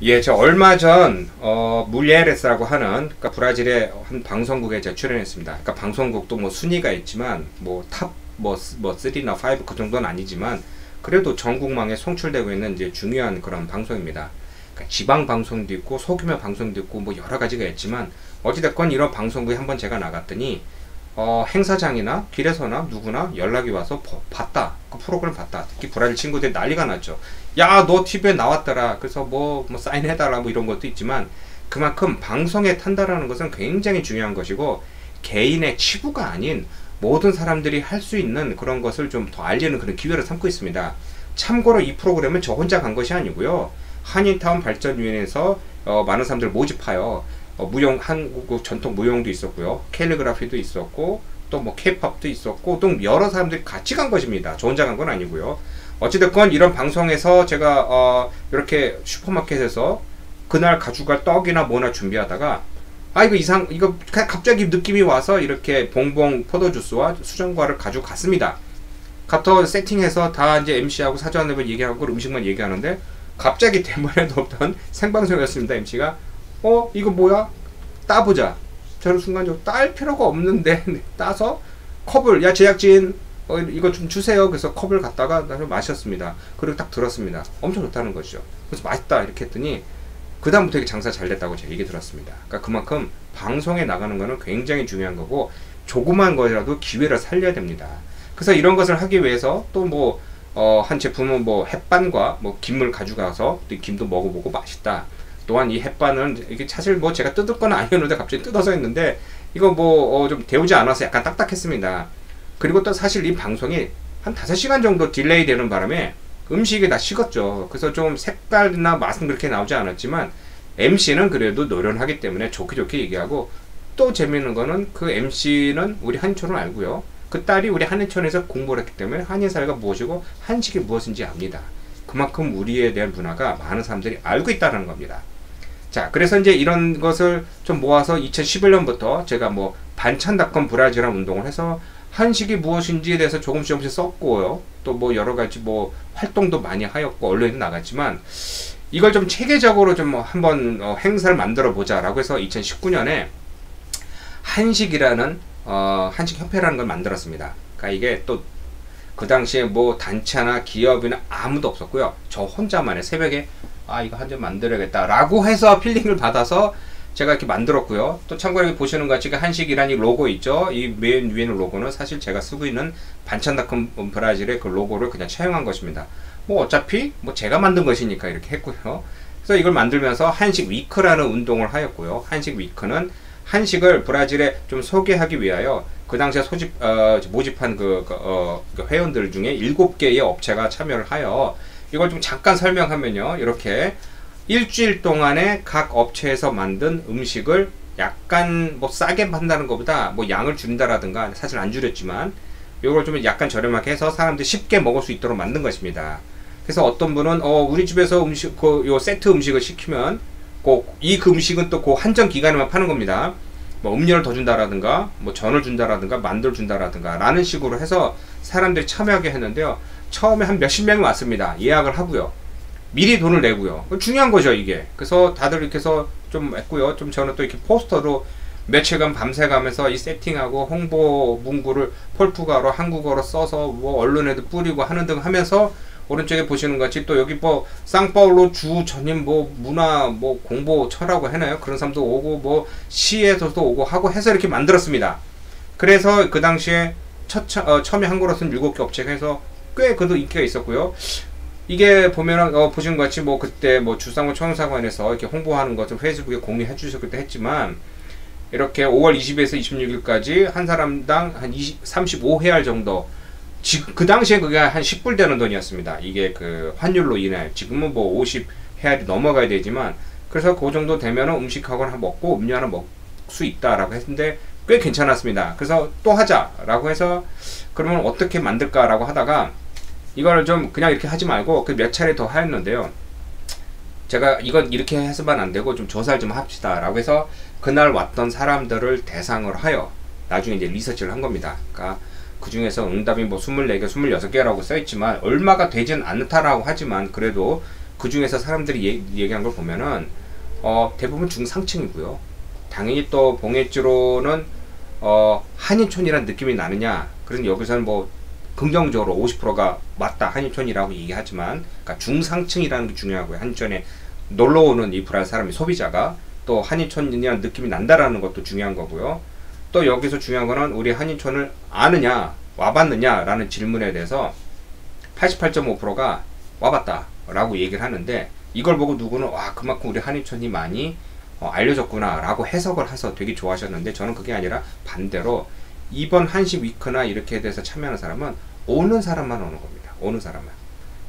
예, 저 얼마 전 물리에레스라고 하는 그러니까 브라질의 한 방송국에 제가 출연했습니다. 그러니까 방송국도 뭐 순위가 있지만 뭐 탑 뭐 3나 5 그 정도는 아니지만 그래도 전국망에 송출되고 있는 이제 중요한 그런 방송입니다. 그러니까 지방 방송도 있고 소규모 방송도 있고 뭐 여러 가지가 있지만 어찌됐건 이런 방송국에 한번 제가 나갔더니 행사장이나 길에서나 누구나 연락이 와서 봤다. 그 프로그램 봤다. 특히 브라질 친구들이 난리가 났죠. 야, 너 TV에 나왔더라. 그래서 뭐 사인해달라 뭐 이런 것도 있지만 그만큼 방송에 탄다라는 것은 굉장히 중요한 것이고 개인의 치부가 아닌 모든 사람들이 할 수 있는 그런 것을 좀 더 알리는 그런 기회를 삼고 있습니다. 참고로 이 프로그램은 저 혼자 간 것이 아니고요. 한인타운 발전위원회에서 많은 사람들 모집하여 무용 한국 전통 무용도 있었고요, 캘리그라피도 있었고 또 뭐 케이팝도 있었고 또 여러 사람들이 같이 간 것입니다. 저 혼자 간 건 아니고요. 어찌됐건 이런 방송에서 제가 이렇게 슈퍼마켓에서 그날 가져갈 떡이나 뭐나 준비하다가 이거 갑자기 느낌이 와서 이렇게 봉봉 포도주스와 수정과를 가지고 갔습니다. 가서 세팅해서 다 이제 MC하고 사전을 얘기하고 음식만 얘기하는데 갑자기 대본에도 없던 생방송이었습니다. MC가 이거 뭐야? 따보자. 저는 순간적으로 딸 필요가 없는데 따서 컵을 야 제작진 이거 좀 주세요. 그래서 컵을 갖다가 마셨습니다. 그리고 딱 들었습니다. 엄청 좋다는 거죠. 그래서 맛있다 이렇게 했더니 그 다음부터 되게 장사 잘 됐다고 제가 얘기 들었습니다. 그러니까 그만큼 방송에 나가는 거는 굉장히 중요한 거고 조그만 거라도 기회를 살려야 됩니다. 그래서 이런 것을 하기 위해서 또 뭐 한 제품은 뭐 햇반과 뭐 김을 가져가서 또 김도 먹어보고 맛있다. 또한 이 햇반은 이게 사실 뭐 제가 뜯을 건 아니었는데 갑자기 뜯어서 했는데 이거 뭐 좀 데우지 않아서 약간 딱딱했습니다. 그리고 또 사실 이 방송이 한 5시간 정도 딜레이 되는 바람에 음식이 다 식었죠. 그래서 좀 색깔이나 맛은 그렇게 나오지 않았지만 MC는 그래도 노련하기 때문에 좋게 좋게 얘기하고 또 재밌는 거는 그 MC는 우리 한인촌을 알고요. 그 딸이 우리 한인촌에서 공부를 했기 때문에 한인사회가 무엇이고 한식이 무엇인지 압니다. 그만큼 우리에 대한 문화가 많은 사람들이 알고 있다는 겁니다. 자, 그래서 이제 이런 것을 좀 모아서 2011년부터 제가 뭐 반찬닷컴 브라질이라는 운동을 해서 한식이 무엇인지에 대해서 조금씩 썼고요. 또 뭐 여러 가지 뭐 활동도 많이 하였고 언론에도 나갔지만 이걸 좀 체계적으로 좀 한번 행사를 만들어 보자라고 해서 2019년에 한식이라는 한식협회라는 걸 만들었습니다. 그러니까 이게 또 그 당시에 뭐 단체나 기업이나 아무도 없었고요. 저 혼자만의 새벽에 이거 한 점 만들어야겠다 라고 해서 필링을 받아서 제가 이렇게 만들었고요. 또 참고로 여기 보시는 것 같이 한식이라는 이 로고 있죠. 이 맨 위에 있는 로고는 사실 제가 쓰고 있는 반찬닷컴 브라질의 그 로고를 그냥 차용한 것입니다. 뭐 어차피 뭐 제가 만든 것이니까 이렇게 했고요. 그래서 이걸 만들면서 한식 위크라는 운동을 하였고요. 한식 위크는 한식을 브라질에 좀 소개하기 위하여 그 당시에 모집한 그 회원들 중에 7개의 업체가 참여를 하여 이걸 좀 잠깐 설명하면요. 이렇게 일주일 동안에 각 업체에서 만든 음식을 약간 뭐 싸게 판다는 것보다 뭐 양을 줄인다라든가 사실 안 줄였지만 이걸 좀 약간 저렴하게 해서 사람들이 쉽게 먹을 수 있도록 만든 것입니다. 그래서 어떤 분은 우리 집에서 요 세트 음식을 시키면 꼭 이 음식은 또 그 한정 기간에만 파는 겁니다. 뭐 음료를 더 준다라든가 뭐 전을 준다라든가 만두를 준다라든가 라는 식으로 해서 사람들이 참여하게 했는데요. 처음에 한 몇십 명이 왔습니다. 예약을 하고요. 미리 돈을 내고요. 중요한 거죠 이게. 그래서 다들 이렇게 해서 좀 했고요. 좀 저는 또 이렇게 포스터로 며칠간 밤새가면서 이 세팅하고 홍보 문구를 포르투갈어 한국어로 써서 뭐 언론에도 뿌리고 하는 등 하면서 오른쪽에 보시는 것 같이 또 여기 뭐 상파울로 주 전임 뭐 문화 뭐 공보처라고 해나요? 그런 사람도 오고 뭐 시에서도 오고 하고 해서 이렇게 만들었습니다. 그래서 그 당시에 처음에 한국어로 쓴 7개 업체가 해서 꽤 그래도 인기가 있었고요. 이게 보면은 보시는 것 같이 뭐 그때 뭐 주상호 청사관에서 이렇게 홍보하는 것을 페이스북에 공유해 주셨을 때 했지만 이렇게 5월 20일에서 26일까지 한 사람당 한 35회알 정도 그 당시에 그게 한 10불 되는 돈이었습니다. 이게 그 환율로 인해 지금은 뭐 50회알이 넘어가야 되지만 그래서 그 정도 되면은 음식하고 하나 먹고 음료 하나 먹을 수 있다라고 했는데 꽤 괜찮았습니다. 그래서 또 하자라고 해서 그러면 어떻게 만들까라고 하다가 이걸 좀 그냥 이렇게 하지 말고 그 몇 차례 더 하였는데요. 제가 이건 이렇게 해서만 안 되고 좀 조사를 좀 합시다 라고 해서 그날 왔던 사람들을 대상으로 하여 나중에 이제 리서치를 한 겁니다. 그러니까 그 중에서 응답이 뭐 24개, 26개라고 써있지만 얼마가 되진 않다라고 하지만 그래도 그 중에서 사람들이 얘기한 걸 보면은 대부분 중상층이고요. 당연히 또 봉해주로는 한인촌이란 느낌이 나느냐, 그런 여기서는 뭐 긍정적으로 50%가 맞다 한인촌이라고 얘기하지만, 그러니까 중상층이라는 게 중요하고요. 한인촌에 놀러오는 이 불알 사람이, 소비자가 또 한인촌이라는 느낌이 난다라는 것도 중요한 거고요. 또 여기서 중요한 거는 우리 한인촌을 아느냐, 와봤느냐 라는 질문에 대해서 88.5%가 와봤다 라고 얘기를 하는데, 이걸 보고 누구는 와, 그만큼 우리 한인촌이 많이 알려졌구나 라고 해석을 해서 되게 좋아하셨는데, 저는 그게 아니라 반대로 이번 한식 위크나 이렇게 돼서 참여하는 사람은 오는 사람만 오는 겁니다. 오는 사람만.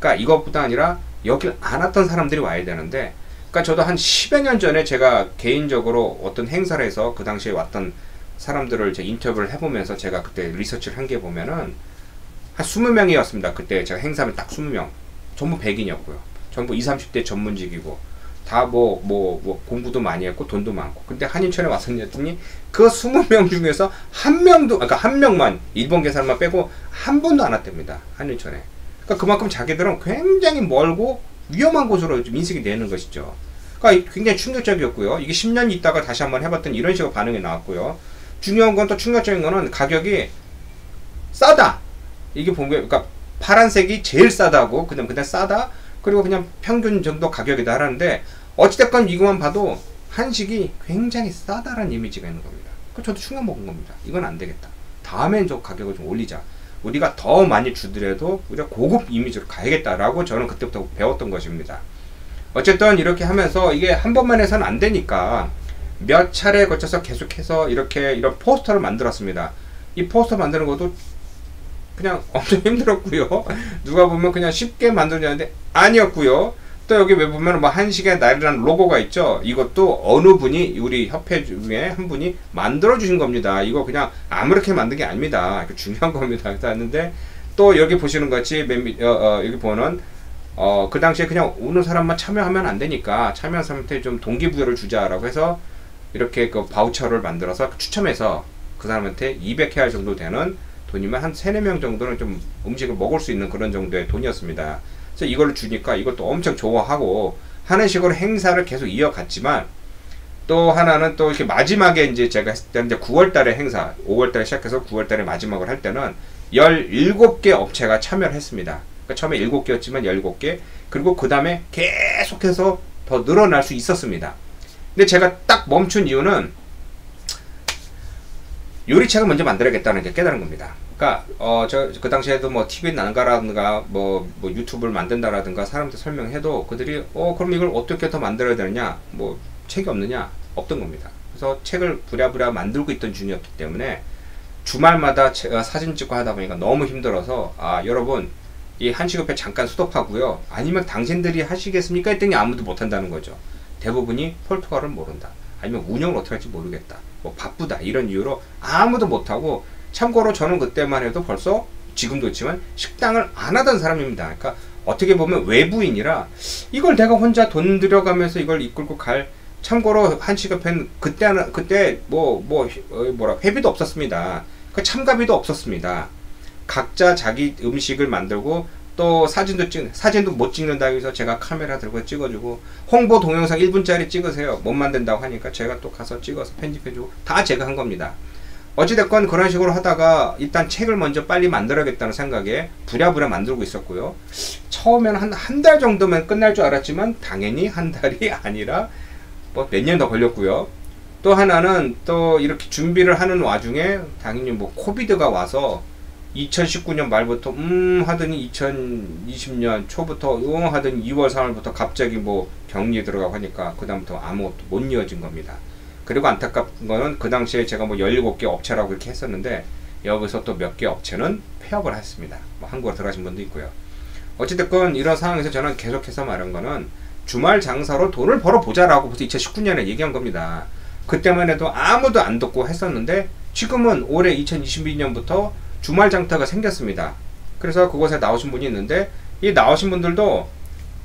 그러니까 이것보다 아니라 여길 안 왔던 사람들이 와야 되는데, 그러니까 저도 한 10여 년 전에 제가 개인적으로 어떤 행사를 해서 그 당시에 왔던 사람들을 제 인터뷰를 해보면서 제가 그때 리서치를 한 게 보면은 한 20명이었습니다. 그때 제가 행사하면 딱 20명. 전부 백인이었고요. 전부 20, 30대 전문직이고, 다 공부도 많이 했고 돈도 많고. 근데 한인촌에 왔었더니 그 20명 중에서 한 명도, 그러니까 한 명만, 일본 계산만 빼고 한 분도 안 왔답니다. 한인촌에. 그러니까 그만큼 자기들은 굉장히 멀고 위험한 곳으로 좀 인식이 되는 것이죠. 그러니까 굉장히 충격적이었고요. 이게 10년 있다가 다시 한번 해봤더니 이런 식으로 반응이 나왔고요. 중요한 건, 또 충격적인 거는 가격이 싸다. 이게 보면, 그러니까 파란색이 제일 싸다고, 그냥 싸다, 그리고 그냥 평균 정도 가격이다 하는데, 어찌됐건 이것만 봐도 한식이 굉장히 싸다라는 이미지가 있는 겁니다. 저도 충격 먹은 겁니다. 이건 안 되겠다. 다음엔 저 가격을 좀 올리자. 우리가 더 많이 주더라도 우리가 고급 이미지로 가야겠다라고 저는 그때부터 배웠던 것입니다. 어쨌든 이렇게 하면서 이게 한 번만 해서는 안 되니까 몇 차례에 걸쳐서 계속해서 이런 포스터를 만들었습니다. 이 포스터 만드는 것도 그냥 엄청 힘들었고요. 누가 보면 그냥 쉽게 만들었는데 아니었고요. 또 여기 왜 보면 뭐 한식의 날이라는 로고가 있죠. 이것도 어느 분이, 우리 협회 중에 한 분이 만들어 주신 겁니다. 이거 그냥 아무렇게 만든 게 아닙니다. 중요한 겁니다. 했는데, 또 여기 보시는 같이 여기 보는 그 당시에 그냥 오는 사람만 참여하면 안 되니까 참여한 사람한테 좀 동기부여를 주자라고 해서 이렇게 그 바우처를 만들어서 추첨해서 그 사람한테 200회알 정도 되는 돈이면 한 3, 4명 정도는 좀 음식을 먹을 수 있는 그런 정도의 돈이었습니다. 그래서 이걸 주니까 이것도 엄청 좋아하고 하는 식으로 행사를 계속 이어갔지만, 또 하나는 또 이렇게 마지막에 이제 제가 했을 때 이제 9월달에 행사, 5월달에 시작해서 9월달에 마지막을 할 때는 17개 업체가 참여를 했습니다. 그러니까 처음에 7개였지만 17개, 그리고 그 다음에 계속해서 더 늘어날 수 있었습니다. 근데 제가 딱 멈춘 이유는 요리책을 먼저 만들어야겠다는 게 깨달은 겁니다. 그러니까 그 당시에도 뭐 TV 난가라든가 뭐 유튜브를 만든다라든가 사람들 설명해도 그들이 그럼 이걸 어떻게 더 만들어야 되느냐, 뭐 책이 없느냐, 없던 겁니다. 그래서 책을 부랴부랴 만들고 있던 중이었기 때문에 주말마다 제가 사진 찍고 하다 보니까 너무 힘들어서, 여러분 이 한식협회 잠깐 스톱하고요, 아니면 당신들이 하시겠습니까 했더니 아무도 못한다는 거죠. 대부분이 포르투갈을 모른다, 아니면 운영을 어떻게 할지 모르겠다, 뭐 바쁘다, 이런 이유로 아무도 못하고, 참고로 저는 그때만 해도 벌써, 지금도 있지만 식당을 안 하던 사람입니다. 그러니까 어떻게 보면 외부인이라 이걸 내가 혼자 돈 들여가면서 이걸 이끌고 갈, 참고로 한식협회는 그때 회비도 없었습니다. 그 참가비도 없었습니다. 각자 자기 음식을 만들고, 또 사진도 못 찍는다고 해서 제가 카메라 들고 찍어주고, 홍보 동영상 1분짜리 찍으세요, 못 만든다고 하니까 제가 또 가서 찍어서 편집해주고, 다 제가 한 겁니다. 어찌됐건 그런 식으로 하다가 일단 책을 먼저 빨리 만들어야겠다는 생각에 부랴부랴 만들고 있었고요. 처음에는 한 달 정도면 끝날 줄 알았지만 당연히 한 달이 아니라 뭐 몇 년 더 걸렸고요. 또 하나는 또 이렇게 준비를 하는 와중에 당연히 뭐 코비드가 와서 2019년 말부터 하더니 2020년 초부터 하더니 2월 3월부터 갑자기 뭐 격리 들어가고 하니까 그 다음부터 아무것도 못 이어진 겁니다. 그리고 안타깝은 거는 그 당시에 제가 뭐 17개 업체라고 이렇게 했었는데, 여기서 또 몇 개 업체는 폐업을 했습니다. 뭐 한국으로 들어가신 분도 있고요. 어찌됐건 이런 상황에서 저는 계속해서 말한 거는 주말 장사로 돈을 벌어보자라고 벌써 2019년에 얘기한 겁니다. 그때만 해도 아무도 안 듣고 했었는데, 지금은 올해 2022년부터 주말 장터가 생겼습니다. 그래서 그곳에 나오신 분이 있는데, 이 나오신 분들도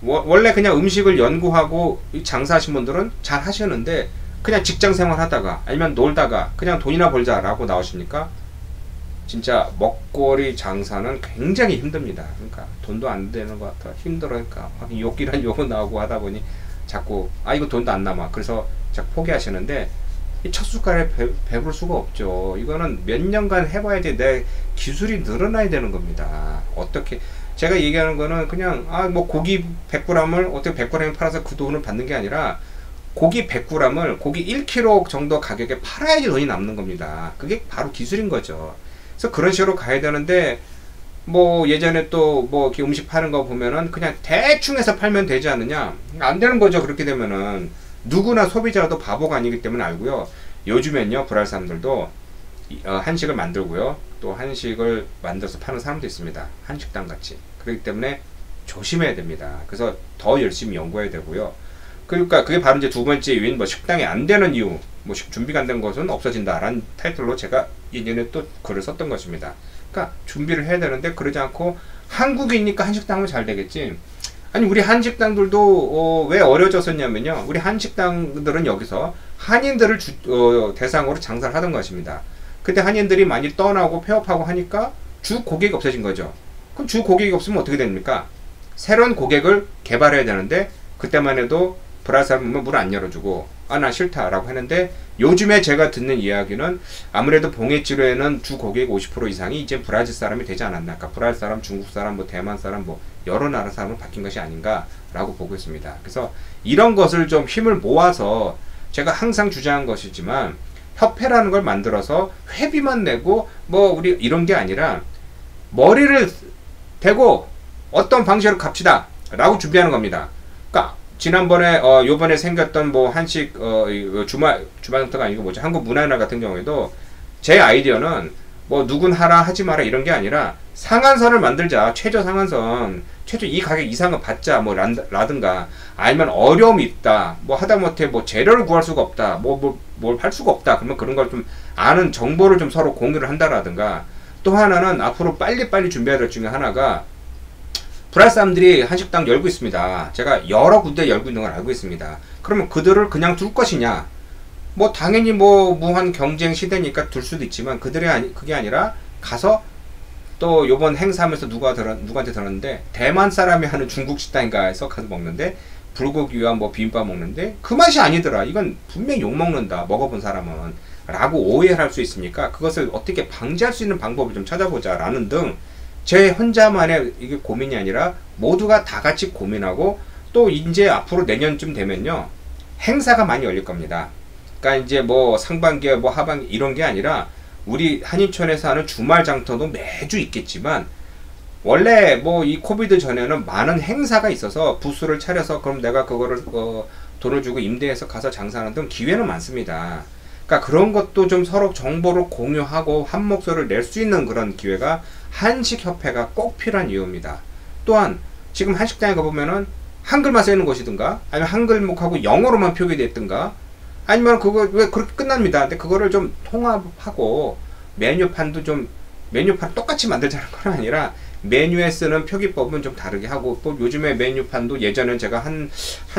원래 그냥 음식을 연구하고 장사하신 분들은 잘 하시는데, 그냥 직장 생활 하다가 아니면 놀다가 그냥 돈이나 벌자라고 나오시니까 진짜 먹거리 장사는 굉장히 힘듭니다. 그러니까 돈도 안 되는 것 같아 힘들으니까 막 욕이란 욕은 나오고 하다 보니 자꾸 이거 돈도 안 남아 그래서 자꾸 포기하시는데 이 첫 숟갈에 배부를 수가 없죠. 이거는 몇 년간 해봐야지 내 기술이 늘어나야 되는 겁니다. 어떻게 제가 얘기하는 거는 그냥 뭐 고기 100g을 어떻게 100g을 팔아서 그 돈을 받는 게 아니라 고기 100g을 고기 1kg 정도 가격에 팔아야지 돈이 남는 겁니다. 그게 바로 기술인 거죠. 그래서 그런 식으로 가야 되는데 뭐 예전에 또 뭐 이렇게 음식 파는 거 보면은 그냥 대충 해서 팔면 되지 않느냐? 안 되는 거죠. 그렇게 되면은 누구나 소비자도 바보가 아니기 때문에 알고요. 요즘엔요 불알 사람들도 한식을 만들고요. 또 한식을 만들어서 파는 사람도 있습니다. 한식당 같이. 그렇기 때문에 조심해야 됩니다. 그래서 더 열심히 연구해야 되고요. 그러니까 그게 바로 이제 두 번째 이유인 뭐 식당이 안 되는 이유, 뭐 준비가 안 된 것은 없어진다라는 타이틀로 제가 예전에 또 글을 썼던 것입니다. 그러니까 준비를 해야 되는데 그러지 않고 한국이니까 한식당은 잘 되겠지. 아니 우리 한식당들도 왜 어려졌었냐면요. 우리 한식당들은 여기서 한인들을 대상으로 장사를 하던 것입니다. 그때 한인들이 많이 떠나고 폐업하고 하니까 주 고객이 없어진 거죠. 그럼 주 고객이 없으면 어떻게 됩니까? 새로운 고객을 개발해야 되는데 그때만 해도 불알 사람은 문 안 열어주고 나 싫다 라고 하는데 요즘에 제가 듣는 이야기는 아무래도 봉해치료에는 주 고객 50% 이상이 이제 브라질 사람이 되지 않았나. 그러니까 불알 사람, 중국 사람, 뭐 대만 사람, 뭐 여러 나라 사람으로 바뀐 것이 아닌가 라고 보고 있습니다. 그래서 이런 것을 좀 힘을 모아서 제가 항상 주장한 것이지만 협회라는 걸 만들어서 회비만 내고 뭐 우리 이런 게 아니라 머리를 대고 어떤 방식으로 갑시다 라고 준비하는 겁니다. 그러니까 지난번에 요번에 생겼던 뭐 한식 주말부터가 아니고 뭐죠 한국문화연합 같은 경우에도 제 아이디어는 뭐 누군 하라 하지 마라 이런 게 아니라 상한선을 만들자. 최저 상한선 최저 이 가격 이상은 받자 뭐 라든가 아니면 어려움이 있다 뭐 하다못해 뭐 재료를 구할 수가 없다 뭘 할 수가 없다 그러면 그런 걸 좀 아는 정보를 좀 서로 공유를 한다라든가 또 하나는 앞으로 빨리빨리 준비해야 될 중에 하나가 불알 사람들이 한식당 열고 있습니다. 제가 여러 군데 열고 있는 걸 알고 있습니다. 그러면 그들을 그냥 둘 것이냐? 뭐 당연히 뭐 무한 경쟁 시대니까 둘 수도 있지만 그게 아니라 가서 또 요번 행사하면서 누구한테 들었는데 대만 사람이 하는 중국 식당인가 해서 가서 먹는데 불고기와 뭐 비빔밥 먹는데 그 맛이 아니더라. 이건 분명히 욕먹는다. 먹어본 사람은 라고 오해를 할 수 있으니까 그것을 어떻게 방지할 수 있는 방법을 좀 찾아보자 라는 등 제 혼자만의 이게 고민이 아니라 모두가 다 같이 고민하고 또 이제 앞으로 내년쯤 되면요 행사가 많이 열릴 겁니다. 그러니까 이제 뭐 상반기에 뭐 하반기 이런 게 아니라 우리 한인촌에서 하는 주말 장터도 매주 있겠지만 원래 뭐 이 코비드 전에는 많은 행사가 있어서 부스를 차려서 그럼 내가 그거를 돈을 주고 임대해서 가서 장사하는 등 기회는 많습니다. 그러니까 그런 것도 좀 서로 정보를 공유하고 한 목소리를 낼 수 있는 그런 기회가 한식협회가 꼭 필요한 이유입니다. 또한 지금 한식당에 가보면은 한글만 써있는 곳이든가 아니면 한글목하고 영어로만 표기됐든가 아니면 그거 왜 그렇게 끝납니다. 근데 그거를 좀 통합하고 메뉴판도 좀 메뉴판 똑같이 만들자는 건 아니라 메뉴에 쓰는 표기법은 좀 다르게 하고 또 요즘에 메뉴판도 예전엔 제가 한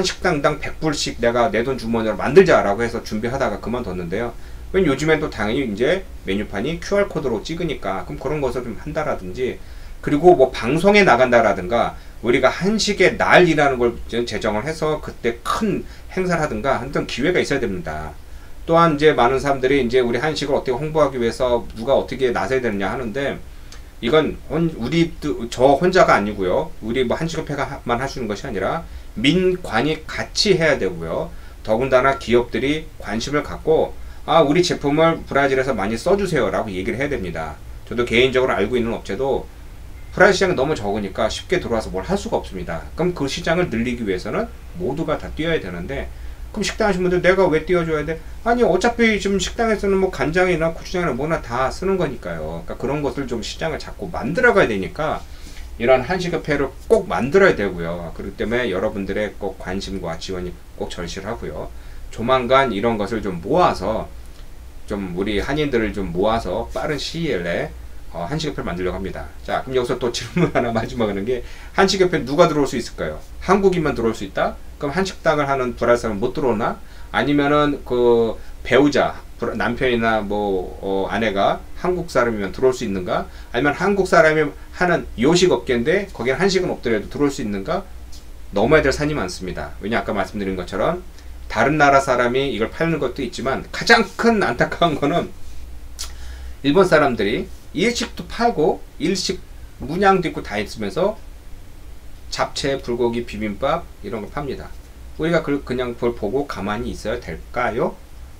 식당당 100불씩 내가 내 돈 주머니로 만들자라고 해서 준비하다가 그만뒀는데요. 왜냐면 요즘엔 또 당연히 이제 메뉴판이 QR코드로 찍으니까 그럼 그런 것을 좀 한다라든지 그리고 뭐 방송에 나간다라든가 우리가 한식의 날이라는 걸 제정을 해서 그때 큰 행사를 하든가 하여튼 기회가 있어야 됩니다. 또한 이제 많은 사람들이 이제 우리 한식을 어떻게 홍보하기 위해서 누가 어떻게 나서야 되느냐 하는데 이건 저 혼자가 아니고요. 우리 뭐 한식협회가만 할 수 있는 것이 아니라 민관이 같이 해야 되고요. 더군다나 기업들이 관심을 갖고 우리 제품을 브라질에서 많이 써주세요 라고 얘기를 해야 됩니다. 저도 개인적으로 알고 있는 업체도 브라질 시장이 너무 적으니까 쉽게 들어와서 뭘 할 수가 없습니다. 그럼 그 시장을 늘리기 위해서는 모두가 다 뛰어야 되는데 그럼 식당 하시는 분들 내가 왜 띄워줘야 돼? 아니 어차피 지금 식당에서는 뭐 간장이나 고추장이나 뭐나 다 쓰는 거니까요. 그러니까 그런 것을 좀 시장을 자꾸 만들어 가야 되니까 이런 한식협회를 꼭 만들어야 되고요. 그렇기 때문에 여러분들의 꼭 관심과 지원이 꼭 절실하고요. 조만간 이런 것을 좀 모아서 좀 우리 한인들을 좀 모아서 빠른 시일 내에 한식협회를 만들려고 합니다. 자, 그럼 여기서 또 질문 하나 마지막 하는 게 한식협회 누가 들어올 수 있을까요? 한국인만 들어올 수 있다? 그럼 한식당을 하는 불알 사람은 못 들어오나? 아니면은 그 배우자 남편이나 뭐 아내가 한국 사람이면 들어올 수 있는가? 아니면 한국 사람이 하는 요식 업계인데 거기는 한식은 없더라도 들어올 수 있는가? 넘어야 될 산이 많습니다. 왜냐 아까 말씀드린 것처럼 다른 나라 사람이 이걸 팔는 것도 있지만 가장 큰 안타까운 거는 일본 사람들이 일식도 팔고 일식 문양도 있고 다 있으면서 잡채, 불고기, 비빔밥 이런 거 팝니다. 우리가 그냥 그걸 보고 가만히 있어야 될까요?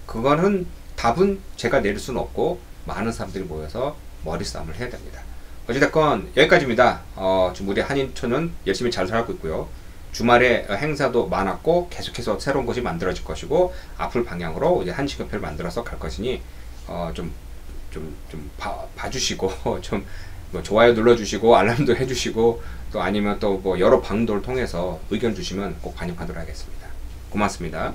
그거는 답은 제가 내릴 수는 없고 많은 사람들이 모여서 머리싸움을 해야 됩니다. 어찌됐건 여기까지입니다. 지금 우리 한인촌은 열심히 잘 살고 있고요. 주말에 행사도 많았고 계속해서 새로운 곳이 만들어질 것이고 앞을 방향으로 이제 한식협회를 만들어서 갈 것이니 좀 봐주시고 좀 뭐 좋아요 눌러주시고 알람도 해주시고 또 아니면 또 뭐 여러 방도를 통해서 의견 주시면 꼭 반영하도록 하겠습니다. 고맙습니다.